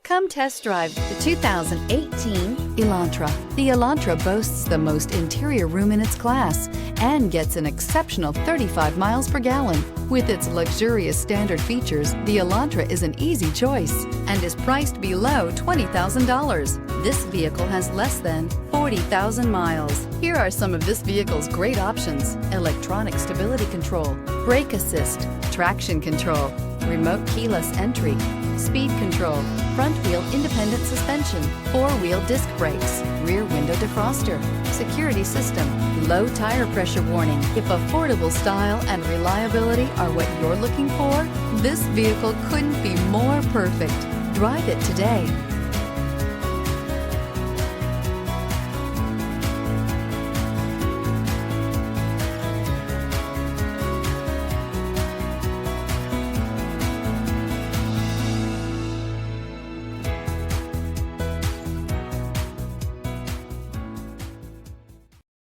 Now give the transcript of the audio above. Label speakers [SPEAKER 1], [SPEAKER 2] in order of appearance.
[SPEAKER 1] Come test drive the 2018 Elantra. The Elantra boasts the most interior room in its class and gets an exceptional 35 miles per gallon. With its luxurious standard features, the Elantra is an easy choice and is priced below $20,000. This vehicle has less than 40,000 miles. Here are some of this vehicle's great options: electronic stability control, brake assist, traction control, remote keyless entry, speed control, front wheel independent suspension, four-wheel disc brakes, rear window defroster, security system, low tire pressure warning. If affordable style and reliability are what you're looking for, this vehicle couldn't be more perfect. Drive it today.